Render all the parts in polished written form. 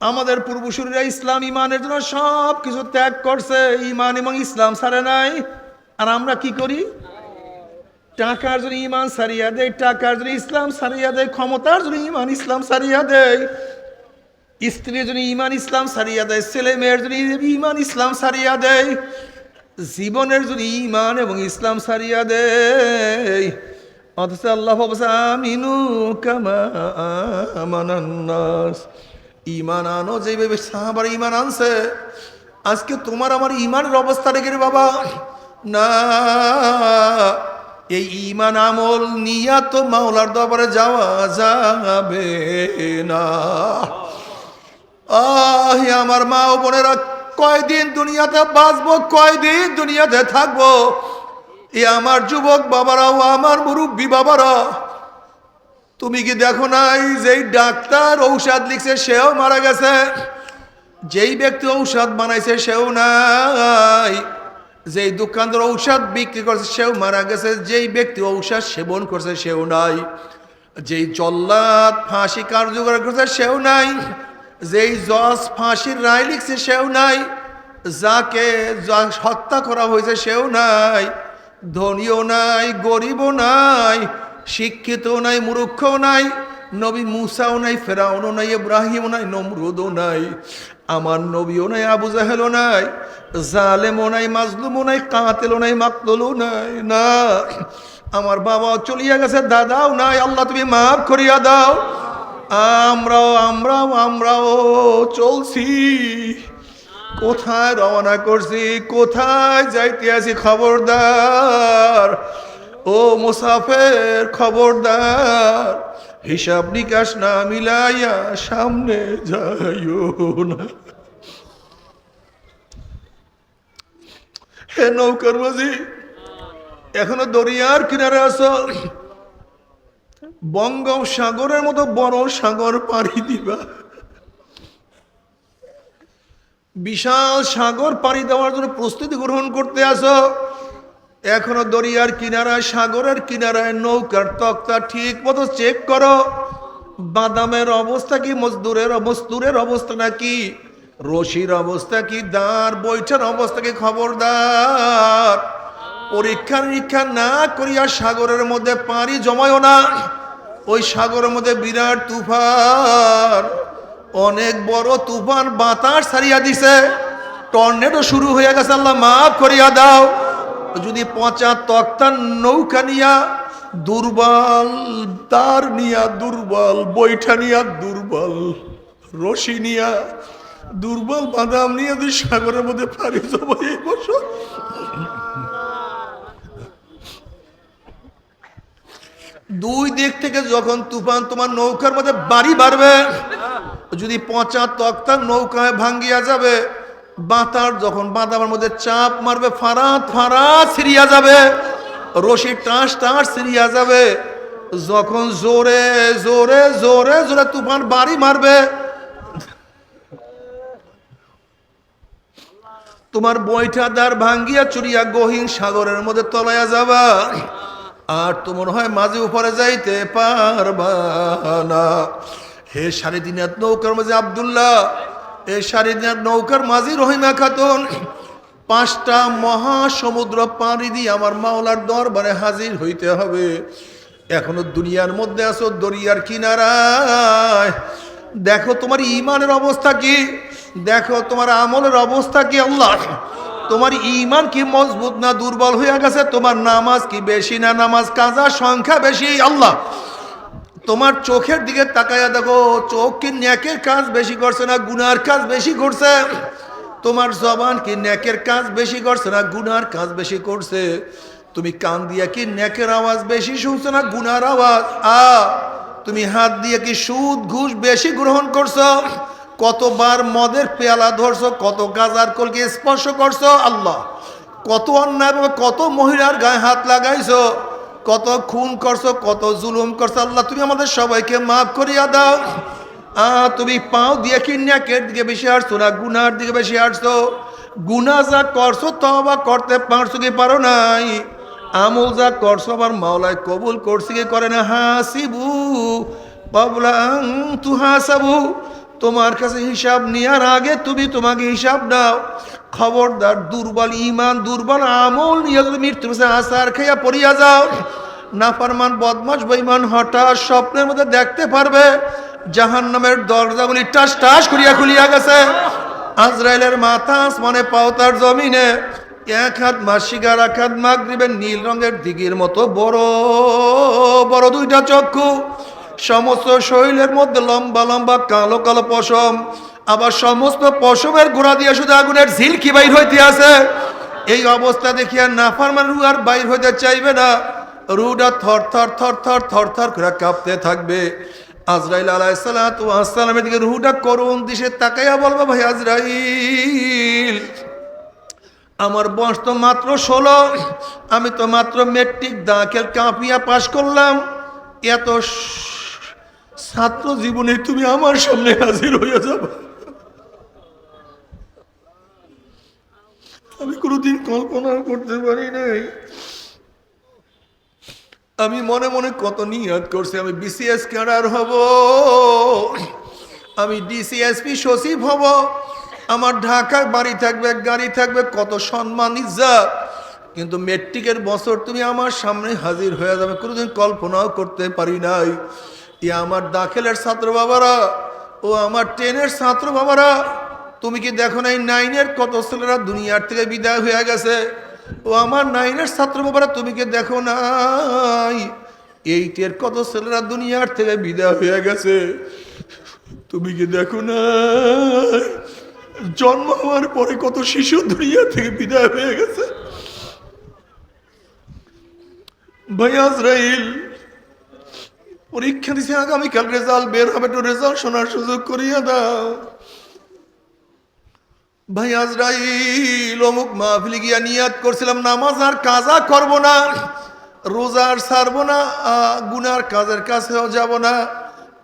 আমাদের পূর্বসূরীরা ইসলাম ইমানের জন্য সব কিছু ত্যাগ করছে, ইমান এবং ইসলাম ছাড়ে নাই। আর আমরা কি করি? টাকার জন্য ইমান সারিয়া দেয়, টাকার জন্য ইসলাম সারিয়া দেয়, ক্ষমতার জন্য ইমান ইসলাম সারিয়া দেয়, স্ত্রীর জন্য ইমান ইসলাম সারিয়া দেয়, ছেলে মেয়ের জন্য ইমান ইসলাম সারিয়া দেয়, জীবনের জন্য ইমান এবং ইসলাম সারিয়া দেয়। অথচ আল্লাহ বলছে আমিনু কামা আমানান নাস, ইমান আনো যেভাবে সাহাবার ইমান আনছে। আজকে তোমার আমার ইমানের অবস্থা রেখে রে বাবা না, এই ইমান আমল নিয়া তো মাওলার দরবারে যাওয়া যাবে না। আহ আমার মা ও বোনেরা, কয়দিন দুনিয়াতে বাঁচবো, কয়দিন দুনিয়াতে থাকবো? এ আমার যুবক বাবারাও, আমার মুরব্বী বাবারা, তুমি কি দেখো নাই যেই ডাক্তার ঔষধ লিখছে সেও মারা গেছে, যেই ব্যক্তি ঔষধ বানাইছে সেও নাই, যেই দোকানদার ঔষধ বিক্রি করছে সেও মারা গেছে, যেই ব্যক্তি ঔষধ সেবন করছে সেও নাই, যেই জল্লাদ ফাঁসি কার্যকর করছে সেও নাই, যেই জজ ফাঁসির রায় লিখছে সেও নাই, যাকে হত্যা করা হয়েছে সেও নাই, ধনীও নাই, গরিবও নাই, শিক্ষিতও নাই, মূর্খও নাই, নবী মুসাও নাই, ফেরাউনও নাই, ইব্রাহিমও নাই, নমরুদও নাই, আমার নবীও নাই, আবু জাহেলও নাই, জালেমও নাই, মাজলুমও নাই, কাতেলও নাই, মাকতুলও নাই। না, আমার বাবাও চলিয়া গেছে, দাদাও নাই, আল্লাহ তুমি মাফ করিয়া দাও। আমরাও আমরাও আমরাও চলছি, কোথায় রওনা করছি, কোথায় যাইতে আছি, খবরদার ও মুসাফের, খবরদার, হিসাব নিকাশ না মিলাইয়া সামনে যাইও না। হে নৌকার মাঝি, এখনো দরিয়ার কিনারে আছো, বঙ্গোপসাগরের মতো বড় সাগর পাড়ি দিবা, বিশাল সাগর পাড়ি দেওয়ার জন্য প্রস্তুতি গ্রহণ করতে আসো। এখনো দরিয়ার কিনারায়, সাগরের কিনারায় নৌকার তক্তা ঠিক মতো চেক করো, বাদামের অবস্থা কি, মজদুরের অবস্থা নাকি, রশির অবস্থা কি, দাঁড় বৈঠার অবস্থা কি, খবরদার পরীক্ষা নিরীক্ষা না করিয়া সাগরের মধ্যে পানি জমায়ও না। ওই সাগরের মধ্যে বিরাট তুফান, অনেক বড় তুফান, বাতাস ছাড়িয়া দিছে, টর্নেডো শুরু হয়ে গেছে, আল্লাহ মাফ করিয়া দাও। যদি পচা তক্তার নৌকা নিয়া, দুর্বল তার নিয়া, দুর্বল বৈঠা নিয়া, দুর্বল রশি নিয়া, দুর্বল বাদাম নিয়ে যদি সাগরের মধ্যে পাড়ি জমাই বসো, দুই দিক থেকে যখন তুফান তোমার নৌকার মধ্যে বাড়ি বাড়বে, যদি পচা তক্তার নৌকায় ভাঙ্গিয়া যাবে, বাতার যখন বাদামের মধ্যে চাপ মারবে, ফারাত ফারাত ছিড়িয়া যাবে, রশি টাস টাস ছিড়িয়া যাবে, যখন জোরে জোরে জোরে জোরে তুফান বাড়ি মারবে, তোমার বৈঠাদার ভাঙ্গিয়া চুরিয়া গহীন সাগরের মধ্যে তলাইয়া যাবা, আর তোমার হয় মাঝে উপরে যাইতে পারবা না। হে সাড়ে তিন হাত নৌকার মাঝে আব্দুল্লাহ, এই সাড়ে তিন হাত নৌকার মাঝি রহিমা খাতুন, 5টা মহাসমুদ্র পাড়ি দিয়ে আমার মাওলার দরবারে হাজির হইতে হবে। এখনো দুনিয়ার মধ্যে আছো, দরিয়ার কিনারায়, দেখো তোমার ইমানের অবস্থা কি, দেখো তোমার আমলের অবস্থা কি। আল্লাহ, তোমার ইমান কি মজবুত না দুর্বল হয়ে গেছে? তোমার নামাজ কি বেশি না নামাজ কাজার সংখ্যা বেশি? আল্লাহ, তোমার চোখের দিকে তাকাইয়া দেখো, চোখ কি নেকের কাজ বেশি করছে না গুনার কাজ বেশি করছে? তোমার জবান কি নেকের কাজ বেশি করছে না গুনার কাজ বেশি করছে? তুমি কান দিয়া কি নেকের আওয়াজ বেশি শুনছো না গুনার আওয়াজ? তুমি হাত দিয়ে কি সুদ ঘুষ বেশি গ্রহণ করছো? কতবার মদের পেয়ালা ধরছো, কত গাজার কলকে স্পর্শ করছো? আল্লাহ, কত অন্যায়ভাবে কত মহিলার গায়ে হাত লাগাইছো, কত খুন করছো, কত জুলুম করছো। আল্লাহ, তুমি আমাদের সবাইকে মাফ করিয়া দাও। তুমি পাও দিয়ে কি নেকের দিকে বেশি হাঁটছো না গুনার দিকে বেশি হাঁটছো? গুনা যা করছো তওবা করতে পারছো কি পারো নাই? আমল যা করছো আমার মাওলায় কবুল করছে কি করে না? হাসিবু ক্বাবলা আন তুহাসাবু, তোমার কাছে হিসাব নেওয়ার আগে তুমি তোমাকে হিসাব দাও। খবরদার দুর্বল ইমান দুর্বল আমল নিয়ে যদি মৃত্যুর কাছে আসার খাইয়া পড়িয়া যাও, নাফরমান বদমাশ বেঈমান হঠাৎ স্বপ্নের মধ্যে দেখতে পারবে জাহান্নামের দরজাগুলি টাস টাস করিয়া খুলিয়া গেছে। আজরাইলের মাথা আসমানে পাও তার জমিনে, এক হাত মাসিকার এক হাত মাগরিবের নীল রঙের দিঘির মতো বড় বড় দুইটা চক্ষু, সমস্ত শরীরের মধ্যে লম্বা লম্বা কালো কালো পশম, আবার সমস্ত পশমের গোড়া দিয়ে শুধু আগুনের ঝিলকি বাইর হইতে আছে। এই অবস্থা দেখিয়া নাফরমান রূহ আর বাইর হইতে চাইবে না, রূহটা থর থর থর থর থর থর করে কাঁপতে থাকবে। আজরাইল আলাইহিস সালাতু ওয়াস সালামের দিকে রূহটা করুণ দিশে তাকাইয়া বলবে, ভাই আজরাইল, আমার বয়স তো মাত্র 16, আমি তো মাত্র মেট্রিক দাখিল কাঁপিয়া পাশ করলাম, এত ছাত্র জীবনে তুমি আমার সামনে হাজির হইয়া যাবে, আমি কোনোদিন কল্পনা করতে পারি নাই। আমি মনে মনে কত নিয়ত করছি, আমি বিসিএস ক্যাডার হব, আমি ডিসিএসপি সচিব হব, আমার ঢাকায় বাড়ি থাকবে গাড়ি থাকবে, কত সম্মান ইজ্জত, কিন্তু মেট্রিকের বছর তুমি আমার সামনে হাজির হয়ে যাবে কোনোদিন কল্পনাও করতে পারি নাই। ইয়া আমার দাখিলের ছাত্র বাবারা ও আমার 10-এর ছাত্র বাবারা, তুমি কি দেখো নাই 9-এর কত ছেলেরা দুনিয়ার থেকে বিদায় হয়ে গেছে? ও আমার 9-এর ছাত্র বাবারা, তুমি কি দেখো নাই 8-এর কত ছেলেরা দুনিয়ার থেকে বিদায় হয়ে গেছে? তুমি কি দেখো নাই জন্ম হওয়ার পরে কত শিশু দুনিয়া থেকে বিদায় হয়ে গেছে? ভাই আজরাইল পরীক্ষা দিছে, আগামীকাল রেজাল্ট বের হবে, একটু রেজাল্ট শোনার সুযোগ করিয়া দাও। ভাই আজরাইল অমুক মাহফিলে গিয়া নিয়াত করছিলাম নামাজ আর কাজা করব না, রোজা আর ছাড়বো না, গুনার কাজের কাছেও যাব না,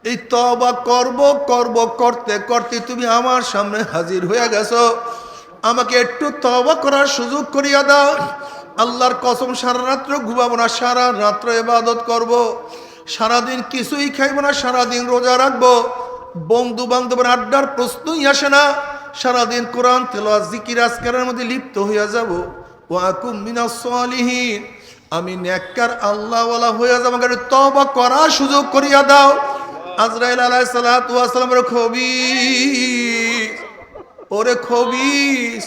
এই তওবা করব করব করতে করতে তুমি আমার সামনে হাজির হয়ে গেছো, আমাকে একটু তওবা করার সুযোগ করিয়া দাও। আল্লাহর কসম সারা রাত্র ঘুমাবো না, সারা রাত্র ইবাদত করব, সারাদিন কিছুই খাইব না, সারাদিন রোজা রাখবো, বন্ধু বান্ধবের আড্ডার প্রশ্নই আসে না, সারাদিন কোরআন তেলাওয়াত জিকির আজকারের মধ্যে লিপ্ত হইয়া যাব। ওয়া আকুম মিনাস সালিহিন, আমি নেককার আল্লাহওয়ালা হইয়া যাব, আমাকে তওবা করার সুযোগ করিয়া দাও। আজরাইল আলাইহিস সালাতু ওয়াস সালামের খবীর, ওরে খবীর,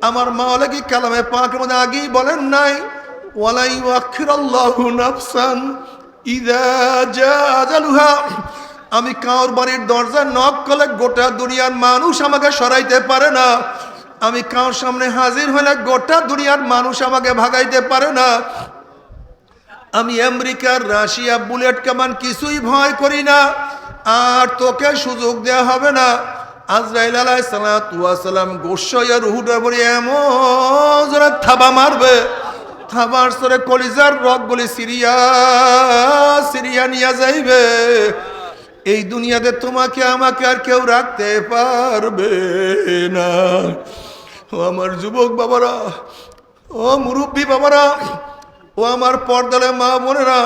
আমার মাওলা কি কালামে পাকের মধ্যে আগেই বলেন নাই, ওয়ালা ইউআখিরুল্লাহু নাফসান ইযা জাআ আজালুহা, আমি কাউর বাড়ির দরজা নক করলে গোটা দুনিয়ার মানুষ আমাকে সরাইতে পারে না, আমি কাউর সামনে হাজির হলে গোটা দুনিয়ার মানুষ আমাকে ভাগাইতে পারে না, আমি আমেরিকার রাশিয়া বুলেট কামান কিছুই ভয় করি না, আর তোকে সুযোগ দেয়া হবে না। আজরাইল আলাইহিস সালাতু ওয়াস সালাম গোসাইয়া রুহুটা পরে এমন জোরে থাবা মারবে, থাবার সরে কলিজার রগগুলি সিরিয়া সিরিয়া নিয়ে যাইবে। এই দুনিয়াতে তোমাকে আমাকে আর কেউ রাখতে পারবে না। ও আমার যুবক বাবারা, ও মুরব্বী বাবারা, ও আমার পর্দালে মা বোনেরা,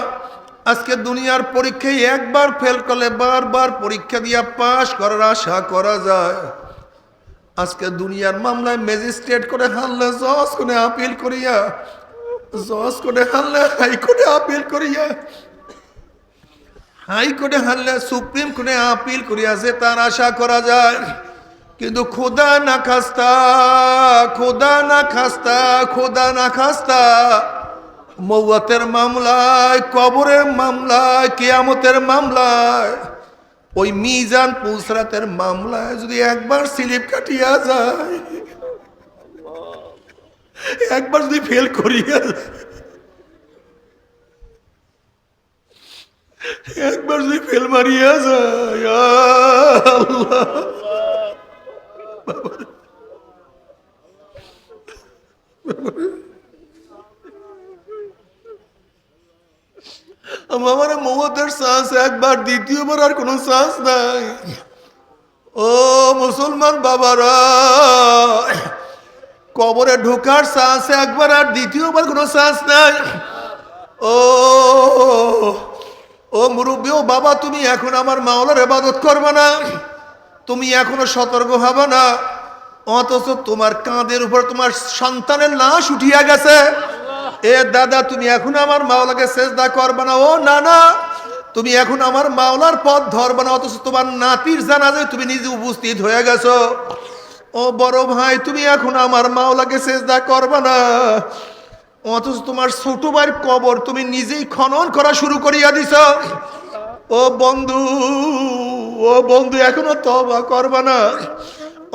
আজকে দুনিয়ার পরীক্ষায় একবার ফেল করলে বারবার পরীক্ষা দিয়া পাশ করার আশা করা যায়। আজকে দুনিয়ার মামলায় ম্যাজিস্ট্রেট করে হারলে জজ করে আপিল করিয়া, জজ করে হারলে হাইকোর্টে আপিল করিয়া, হাইকোর্টে হারলে সুপ্রিম কোর্টে আপিল করিয়া যে তার আশা করা যায়। কিন্তু খোদা না খাস্তা, খোদা না খাস্তা, খোদা না খাস্তা, মওয়াতের মামলায়, কবরের মামলায়, কিয়ামতের মামলায়, ওই মিজান পুসরাতের মামলায় যদি একবার স্লিপ কাটিয়া যায়, একবার যদি ফেল করিয়া, একবার যদি ফেল মারিয়া যায়, আল্লাহ আমার মওয়াতের চান্স একবার, দ্বিতীয়বার আর কোনো চান্স নাই। ও মুসলমান বাবারা, কবরে ঢোকার চান্স একবার, আর দ্বিতীয়বার কোনো চান্স নাই। ও ও মুরব্বী, ও বাবা, তুমি এখন আমার মাওলার ইবাদত করবে না, তুমি এখনো সতর্ক হবে না, অথচ তোমার কাঁধের উপর তোমার সন্তানের লাশ উঠিয়া গেছে। এ দাদা, তুমি এখন আমার মাওলাকে সেজদা করবে না? ও না না, তুমি এখন আমার মাওলার পথ ধরবে না, অথচ তোমার নাতির জানাজায় তুমি নিজে উপস্থিত হয়ে গেছো। ও বড় ভাই, তুমি এখন আমার মাওলাকে সেজদা করবে না, অথচ তোমার ছোট ভাইয়ের কবর তুমি নিজেই খনন করা শুরু করিয়া দিছ। ও বন্ধু, ও বন্ধু, এখনো তওবা করবে না,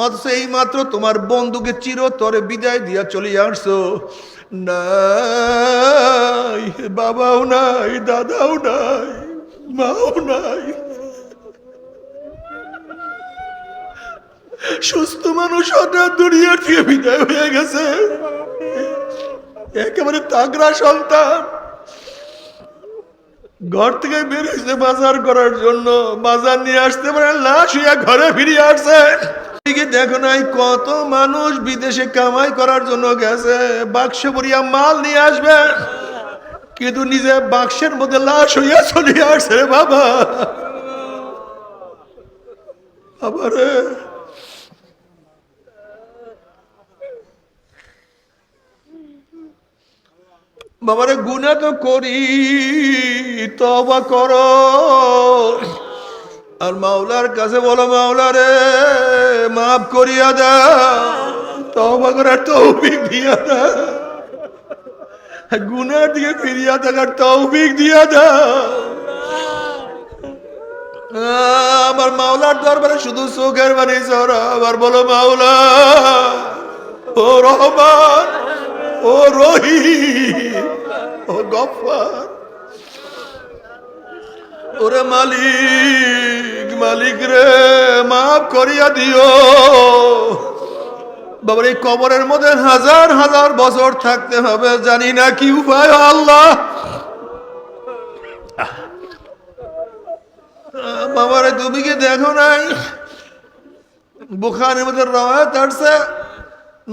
অথচ এই মাত্র তোমার বন্ধুকে চিরতরে বিদায় দিয়া চলিয়া আসছো। নাই, বাবাও নাই, দাদাও নাই, মাও নাই, সুস্থ মানুষ হঠাৎ দুনিয়ার থেকে বিদায় হয়ে গেছে। একেবারে তাগড়া সন্তান, ঘর থেকে বের হয়েছে বাজার করার জন্য, বাজার নিয়ে আসতে পারে লাশ হইয়া ঘরে ফিরিয়ে আসছে। দেখো নাই কত মানুষ বিদেশে কামাই করার জন্য গেছে, বাক্স ভরিয়া মাল নিয়ে আসবে, কিন্তু নিজে বাক্সের মধ্যে লাশ হইয়া চলে আসছে। বাবা, আবারে বাবারে, গুনাহ তো করি, তওবা করো আর মাওলার কাছে বলো, মাওলা রে মাফ করিয়া দাও, তওবা করার তৌফিক দিয়া দাও, গুনার দিকে ফিরিয়া থাকার তৌফিক দিয়া দাও। আমার মাওলার দরবারে শুধু চোখের বাণী ছড়া, আবার বলো, মাওলা ও রহমান, ও রহিম, ও গফফার, ওরে মালিক, মালিক রে মাফ করিয়া দিও। বাবার এই কবরের মধ্যে হাজার হাজার বছর থাকতে হবে, জানি না কি উপায়। আল্লাহ, বাবারে তুমি কি দেখো নাই, বুখারীর মধ্যে রওয়ায়াত আছে,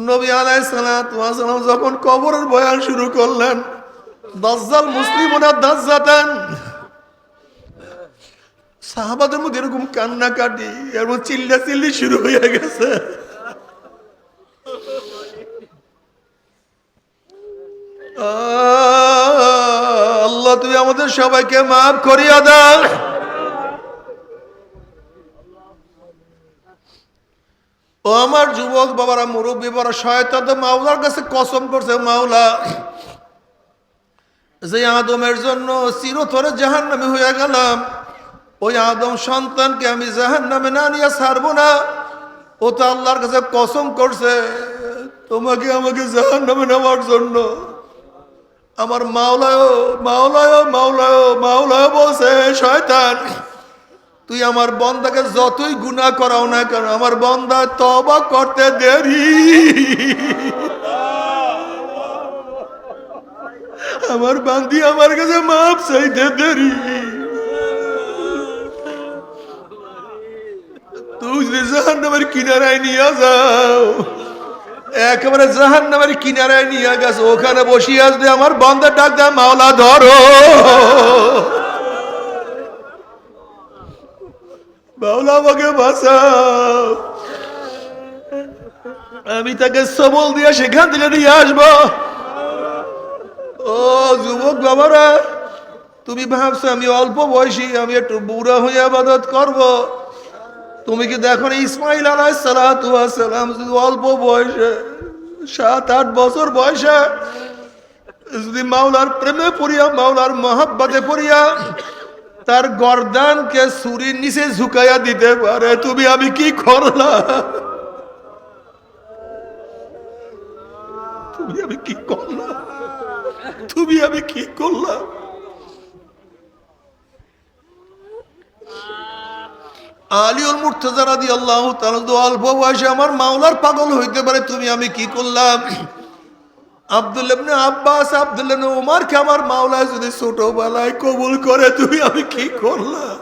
নবী আলাইহিস সালাতু ওয়াস সালাম যখন কবরের বয়ান শুরু করলেন, দাজ্জাল মুসলিমুনা দাজ্জাতান, সাহাবাদের মধ্যে এরকম কান্নাকাটি, এর মধ্যে চিল্লাচিল্লি শুরু হয়ে গেছে। আল্লাহ, তুমি আমাদের সবাইকে মাফ করিয়া দাও। ও আমার যুবক বাবারা, মুরব্বী বাবারা, শয়তান তো মাওলার কাছে কসম করছে, মাওলা যে আদমের জন্য চিরতরে জাহান্নামী হয়ে গেলাম, ওই আদম সন্তানকে আমি জাহান্নামে না নিয়ে ছাড়বো না। ও তো আল্লাহর কাছে কসম করছে তোমাকে আমাকে জাহান্নামে নেওয়ার জন্য। আমার মাওলায় মাওলায় মাওলায় মাওলায় বলছে, শয়তান তুই আমার বন্দাকে যতই গুনাহ করাও না কেন, আমার বন্দা তওবা করতে দেরি, আমার বান্দি আমার কাছে মাফ চাইতে দেরি। তুই যদি জাহান্নামের কিনারায় নিয়ে যাও, একেবারে জাহান্নামের কিনারায় নিয়ে গেছে, ওখানে বসিয়ে আসবে আমার বান্দা ডাক দেয়, মাওলা ধরো, মাওলা আমাকে বাঁচাও, আমি তাকে সবল দিয়ে সেখান থেকে নিয়ে আসবো। ও যুবক বাবারা, তুমি ভাবছো আমি অল্প বয়সী, আমি একটু বুড়া হয়ে ইবাদত করব। তুমি কি দেখো না ইসমাইল আলাইহিস সালাতু ওয়াস সালাম যদি অল্প বয়সে 7-8 বছর বয়সে যদি মাওলার প্রেমে পড়িয়া, মাওলার মহব্বতে পড়িয়া তার গর্দানকে ছুরির নিচে ঝুঁকাইয়া দিতে পারে, তুমি আমি কি করলাম, তুমি আমি কি করলাম, তুমি আমি কি করলাম। আলিউল মুর্তজা রাদিয়াল্লাহু তাআলা অল্প বয়সে আমার মাওলার পাগল হইতে পারে, তুমি আমি কি করলাম। আব্দুল্লাহ ইবনে আব্বাস, আব্দুল্লাহ ইবনে উমরকে আমার মাওলা যদি ছোটবেলায় কবুল করে, তুমি আমি কি করলাম।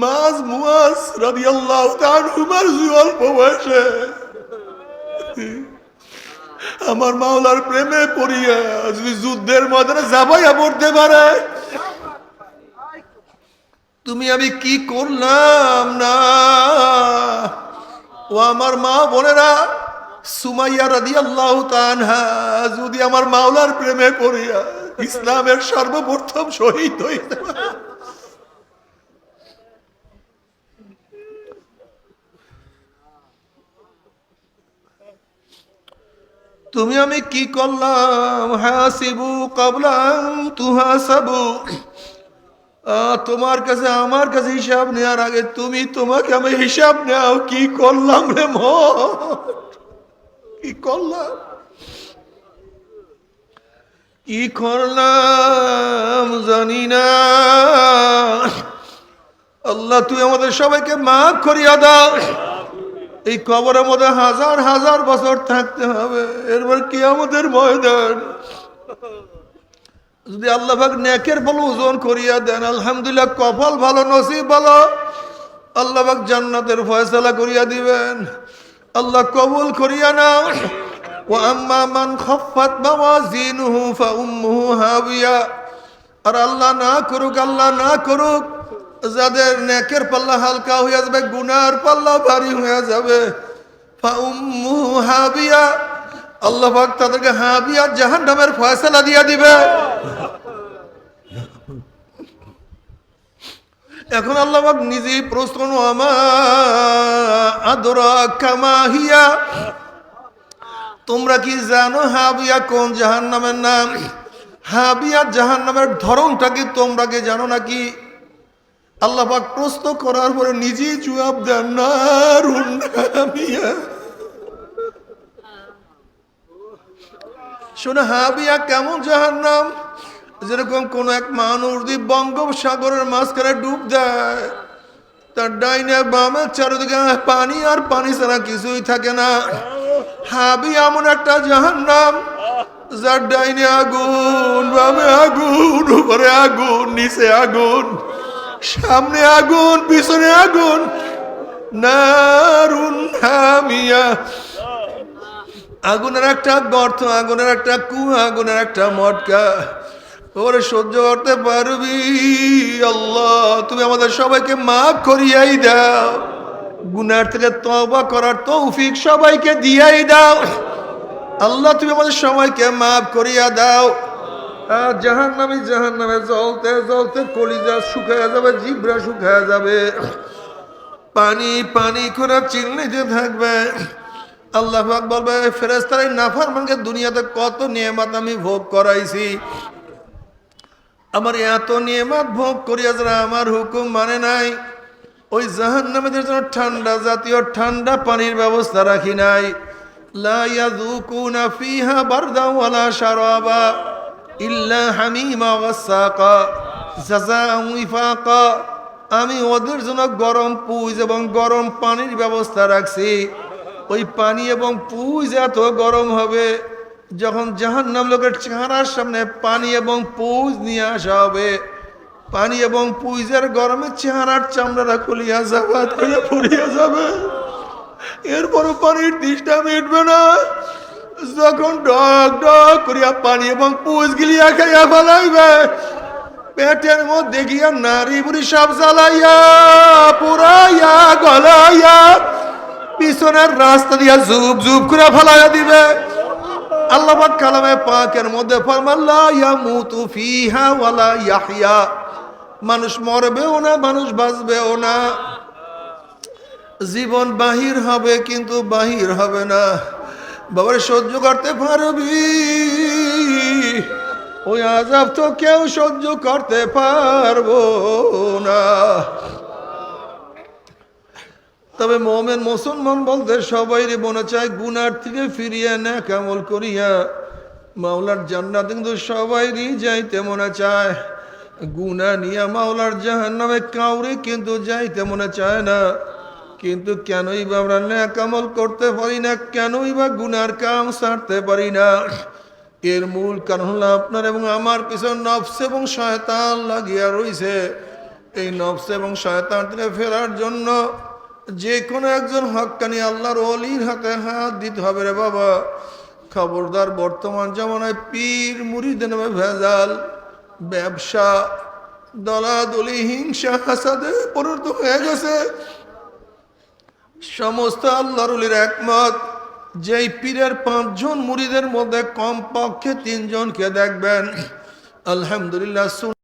মাজ মুয়াজ রাদিয়াল্লাহু তাআলা উমর অল্প বয়সে আমার মাওলার প্রেমে পড়িয়া যদি যুদ্ধের ময়দানে যাবাইয়া পড়তে পারে, তুমি আমি কি করলাম না। ও আমার মা বোনেরা, সুমাইয়া রাদিয়াল্লাহু তাআলা যদি আমার মাওলার প্রেমে পড়িয়া ইসলামের সর্বপ্রথম শহীদ হইতে পারে, তুমি আমি কি করলাম। হাসিবু ক্বাবলা আন তুহাসাবু, তোমার কাছে আমার কাছে হিসাব নেওয়ার আগে তুমি তোমাকে আমি হিসাব নাও। কি করলাম রে কি করলাম, কি করলাম জানি না। আল্লাহ তুই আমাদের সবাইকে মাফ করিয়া দাও। এই কবরের মধ্যে হাজার হাজার বছর থাকতে হবে, এরপর কিয়ামতের ময়দান যদি আল্লাহ পাক নেকের বলে ওজন করিয়া দেন, আলহামদুলিল্লাহ, কপাল ভালো, নসিব ভালো, আল্লাহ পাক জান্নাতের ফয়সালা করিয়া দিবেন। আল্লাহ কবুল করিয়া নাও। ওয়া আম্মা মান খাফফাত মাওয়াজিনুহু ফাউম্মুহু হাবিয়া, আর আল্লাহ না করুক, আল্লাহ না করুক, যাদের নেকের পাল্লা হালকা হয়ে যাবে, গুনার পাল্লা ভারী হয়ে যাবে, ফাউম্মুহু হাবিয়া, আল্লাহ পাক তাদেরকে হাবিয়া জাহান্নামের ফয়সালা দিয়া দিবে। এখন আল্লাহ পাক নিজেই প্রশ্ন, আমা আদরাকা মা হিয়া, তোমরা কি জানো হাবিয়া কোন জাহান্নামের নাম? হাবিয়া জাহান্নামের ধরনটা কি তোমরা কি জানো নাকি? আল্লাহ পাক প্রশ্ন করার পরে নিজেই জবাব দেন, নারুন হামিয়া। শোনো, হাবিয়া কেমন জাহান্নাম? যেরকম কোন এক মানুষ যদি বঙ্গোপসাগরের মাঝখানে ডুব দেয়, তার ডাইনে বামে চারিদিকে পানি আর পানি ছাড়া কিছুই থাকে না। হাবিয়া এমন একটা জাহান্নাম যার ডাইনে আগুন, বামে আগুন, উপরে আগুন, নিচে আগুন, সামনে আগুন, পিছনে আগুন, নারুন হামিয়া। আগুনের একটা গর্ত, আগুনের একটা কুয়া, আগুনের একটা মটকা, ওরে সহ্য করতে পারবি? আল্লাহ তুমি আমাদের সবাইকে মাফ করিয়াই দাও, গুনার থেকে তওবা করার তৌফিক সবাইকে দিয়াই দাও। আল্লাহ তুমি আমাদের সবাইকে মাফ করিয়া দাও। আর জাহান্নামে জ্বলতে জ্বলতে কলিজা শুকায়া যাবে, জিহ্বা শুকায়া যাবে, পানি পানি করে চিল্লাইতে থাকবে। আল্লাহ পাক বলবে, ফেরেশতারা নাফরমানকে দুনিয়াতে কত নিয়ামত আমি ভোগ করাইছি, আমার এত নিয়ামত ভোগ করিয়া যারা আমার হুকুম মানে নাই, ওই জাহান্নামীদের জন্য ঠান্ডা জাতীয় ঠান্ডা পানির ব্যবস্থা রাখি নাই। লা ইয়াযুকুনা ফিহা বারদা ওয়ালা শারাবা ইল্লা হামিমা ওয়াসাকা জাযাআন ওয়াফাকা, আমি ওদের জন্য গরম পুজ এবং গরম পানির ব্যবস্থা রাখছি। ওই পানি এবং পুজ এত গরম হবে, যখন জাহান্নাম লোকের চেহারার সামনে পানি এবং পুজ নিয়ে আসা হবে, পানি এবং পুইজের গরমে চেহারার চামড়াটা খুলিয়া যাবে, পুড়িয়া যাবে। এরপরও পানির তৃষ্ণা মিটবে না, যখন ডক ডক করিয়া পানি এবং পুজ গিলিয়া খাইয়া ফেলাইবে, পেটের মধ্যে গিয়া নারী বুড়ি সব জ্বালাইয়া পুরাইয়া গলাইয়া পিছনের রাস্তা দিয়া জুব জুব করে ফেলাইয়া দিবে। আল্লাহ পাক কালামে পাকের মধ্যে ফরমান, লা ইয়ামুতু ফিহা ওয়ালা ইয়াহইয়া, মানুষ মরবেও না, মানুষ বাঁচবেও না, জীবন বাহির হবে কিন্তু বাহির হবে না। বাবার সহ্য করতে পারবি? ওই আযাব তো কেউ সহ্য করতে পারবো না। তবে মুমিন মুসলমান বলতে সবাইরে মনে চায় গুনার থেকে ফিরিয়ে নেক আমল করিয়া মাওলার জান্নাত, কিন্তু সবাইরই যাইতে মনে চায়। গুনাহ নিয়ে মাওলার জাহান্নামে কাউরে কিন্তু যাইতে মনে চায় না। কিন্তু কেনই বা আমরা নেক আমল করতে পারি না, কেনই বা গুনার কাম ছাড়তে পারি না? এর মূল কারণ হলো আপনার এবং আমার পিছনে নফস এবং শয়তান লাগিয়া রইছে। এই নফস এবং শয়তান থেকে ফেরার জন্য যে কোনো একজন হক্কানি আল্লাহর ওলির হাতে হাত দিতে হবে রে বাবা। খবরদার, বর্তমান জামানায় পীর মুরিদের নামে ভেজাল, ব্যবসা, দলাদলি হিংসা হাসাদে পরিণত হয়ে গেছে। সমস্ত আল্লাহর ওলির একমত, যেই পীরের 5 জন মুরিদের মধ্যে কমপক্ষে 3 জনকে দেখবেন আলহামদুলিল্লাহ